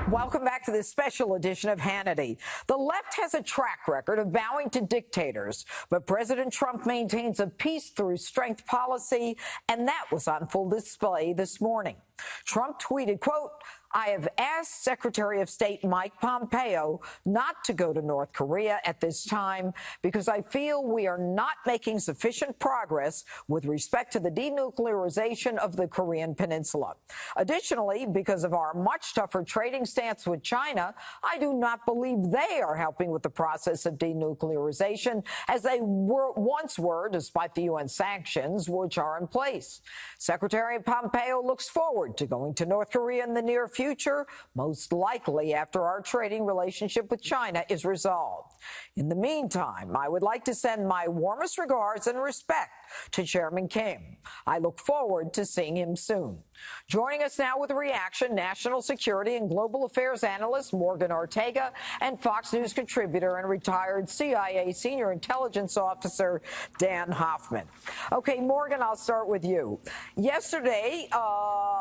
Welcome back to this special edition of Hannity. The left has a track record of bowing to dictators, but President Trump maintains a peace through strength policy, and that was on full display this morning. Trump tweeted, quote, "I have asked Secretary of State Mike Pompeo not to go to North Korea at this time because I feel we are not making sufficient progress with respect to the denuclearization of the Korean Peninsula. Additionally, because of our much tougher trading stance with China, I do not believe they are helping with the process of denuclearization as they once were, despite the UN sanctions which are in place. Secretary Pompeo looks forward to going to North Korea in the near future, most likely after our trading relationship with China is resolved. In the meantime, I would like to send my warmest regards and respect to Chairman Kim. I look forward to seeing him soon." Joining us now with a reaction, national security and global affairs analyst Morgan Ortega and Fox News contributor and retired CIA senior intelligence officer Dan Hoffman. Okay, Morgan, I'll start with you. Yesterday,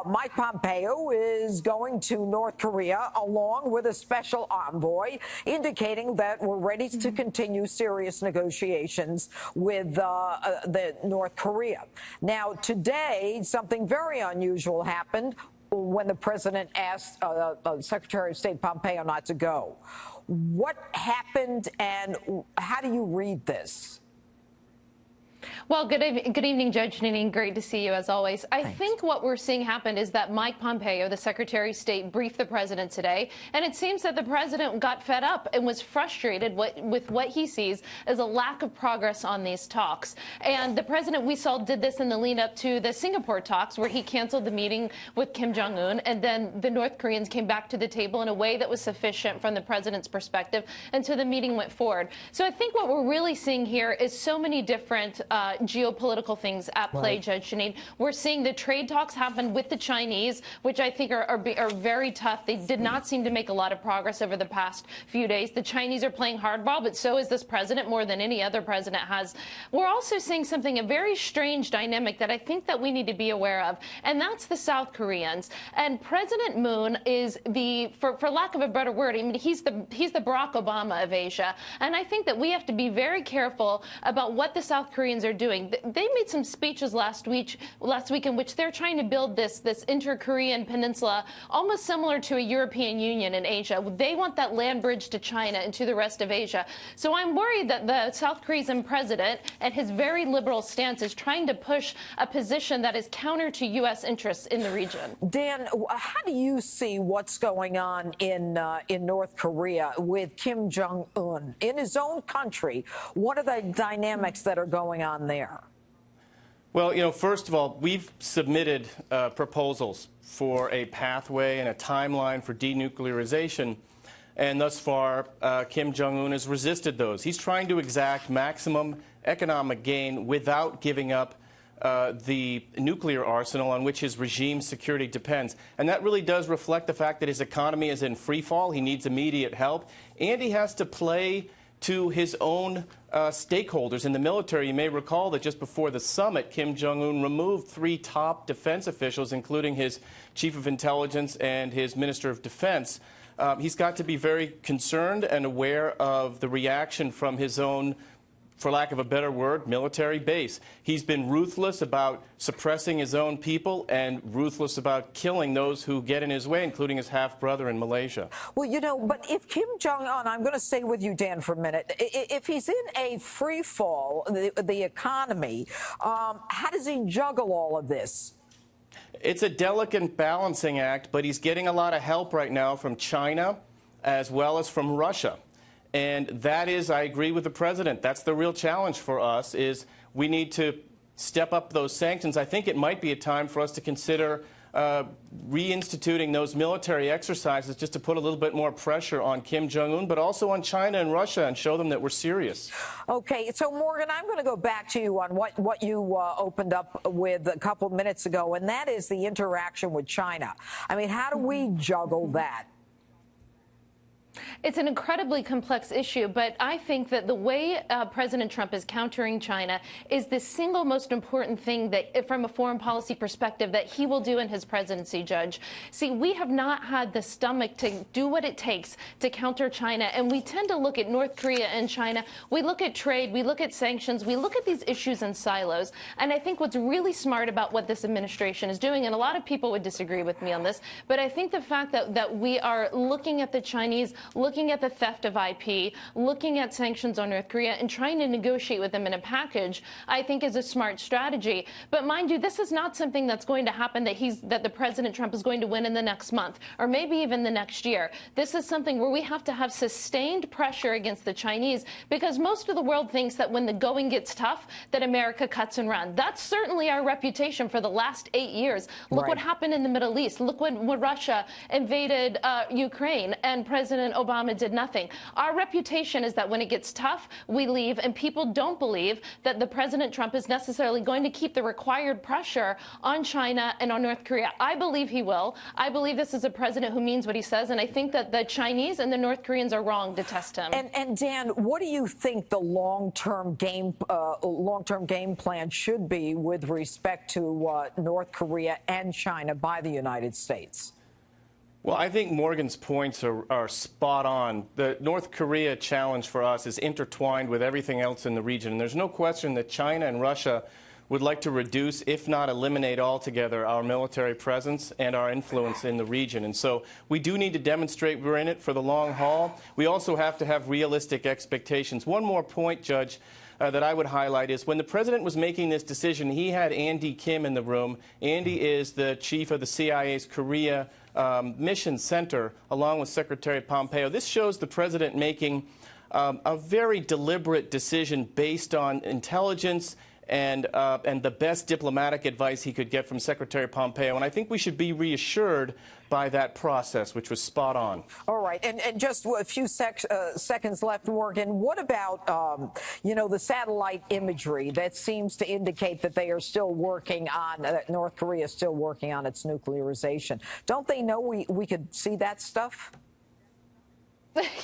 Mike Pompeo is going to North Korea along with a special envoy, indicating that we're ready to continue serious negotiations with the North Korea. Now, today, something very unusual happened when the president asked Secretary of State Pompeo not to go. What happened, and how do you read this? Well, good evening, Judge Janine. Great to see you, as always. I think what we're seeing happen is that Mike Pompeo, the Secretary of State, briefed the president today, and it seems that the president got fed up and was frustrated with what he sees as a lack of progress on these talks. And the president, we saw, did this in the lead-up to the Singapore talks, where he canceled the meeting with Kim Jong-un, and then the North Koreans came back to the table in a way that was sufficient from the president's perspective, and so the meeting went forward. So I think what we're really seeing here is so many different geopolitical things at play, Judge Janine. We're seeing the trade talks happen with the Chinese, which I think are very tough. They did not seem to make a lot of progress over the past few days. The Chinese are playing hardball, but so is this president, more than any other president has. We're also seeing something, a very strange dynamic that I think that we need to be aware of, and that's the South Koreans. And President Moon is for lack of a better word, I mean, he's the Barack Obama of Asia. And I think that we have to be very careful about what the South Koreans are doing. They made some speeches last week in which they're trying to build this inter-Korean peninsula almost similar to a European Union in Asia. They want that land bridge to China and to the rest of Asia. So I'm worried that the South Korean president and his very liberal stance is trying to push a position that is counter to U.S. interests in the region. Dan, how do you see what's going on in North Korea with Kim Jong-un in his own country? What are the dynamics that are going on there? Well, first of all, we've submitted proposals for a pathway and a timeline for denuclearization, and thus far, Kim Jong-un has resisted those. He's trying to exact maximum economic gain without giving up the nuclear arsenal on which his regime's security depends. And that really does reflect the fact that his economy is in free fall. He needs immediate help, and he has to play to his own stakeholders in the military. You may recall that just before the summit, Kim Jong-un removed 3 top defense officials, including his chief of intelligence and his minister of defense. He's got to be very concerned and aware of the reaction from his own, for lack of a better word, military base. He's been ruthless about suppressing his own people and ruthless about killing those who get in his way, including his half-brother in Malaysia. Well, but if Kim Jong-un, I'm going to stay with you, Dan, for a minute. If he's in a free fall, the economy, how does he juggle all of this? It's a delicate balancing act, but he's getting a lot of help right now from China as well as from Russia. And that is, I agree with the president, that's the real challenge for us, is we need to step up those sanctions. I think it might be a time for us to consider reinstituting those military exercises just to put a little bit more pressure on Kim Jong-un, but also on China and Russia, and show them that we're serious. Okay, so Morgan, I'm going to go back to you on what you opened up with a couple of minutes ago, and that is the interaction with China. I mean, how do we juggle that? It's an incredibly complex issue, but I think that the way President Trump is countering China is the single most important thing that, from a foreign policy perspective, that he will do in his presidency, Judge. See, we have not had the stomach to do what it takes to counter China, and we tend to look at North Korea and China. We look at trade, we look at sanctions, we look at these issues in silos, and I think what's really smart about what this administration is doing, and a lot of people would disagree with me on this, but I think the fact that we are looking at the Chinese, looking at the theft of IP, looking at sanctions on North Korea, and trying to negotiate with them in a package, I think is a smart strategy. But mind you, this is not something that's going to happen that the President Trump is going to win in the next month, or maybe even the next year. This is something where we have to have sustained pressure against the Chinese, because most of the world thinks that when the going gets tough, that America cuts and runs. That's certainly our reputation for the last 8 years. Look what happened in the Middle East. Look when Russia invaded Ukraine and President Obama did nothing. Our reputation is that when it gets tough, we leave, and people don't believe that the President Trump is necessarily going to keep the required pressure on China and on North Korea. I believe he will. I believe this is a president who means what he says, and I think that the Chinese and the North Koreans are wrong to test him. And Dan, what do you think the long-term game plan should be with respect to North Korea and China by the United States? Well, I think Morgan's points are spot on. The North Korea challenge for us is intertwined with everything else in the region. And there's no question that China and Russia would like to reduce, if not eliminate altogether, our military presence and our influence in the region. And so we do need to demonstrate we're in it for the long haul. We also have to have realistic expectations. One more point, Judge, that I would highlight is when the president was making this decision, he had Andy Kim in the room. Andy is the chief of the CIA's Korea Mission Center, along with Secretary Pompeo. This shows the president making a very deliberate decision based on intelligence and the best diplomatic advice he could get from Secretary Pompeo. And I think we should be reassured by that process, which was spot on. All right. And just a few seconds left, Morgan. What about, the satellite imagery that seems to indicate that they are still working on, that North Korea is still working on its nuclearization? Don't they know we could see that stuff?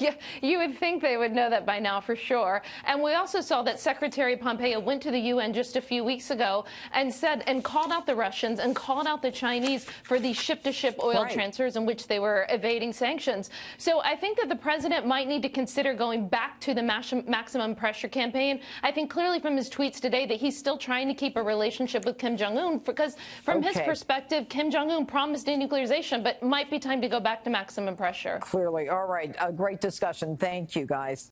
Yeah, you would think they would know that by now for sure. And we also saw that Secretary Pompeo went to the UN just a few weeks ago and called out the Russians and called out the Chinese for these ship-to-ship oil transfers in which they were evading sanctions. So I think that the president might need to consider going back to the maximum pressure campaign. I think clearly from his tweets today that he's still trying to keep a relationship with Kim Jong-un, because from his perspective, Kim Jong-un promised denuclearization, but might be time to go back to maximum pressure. Clearly. All right. Great discussion. Thank you, guys.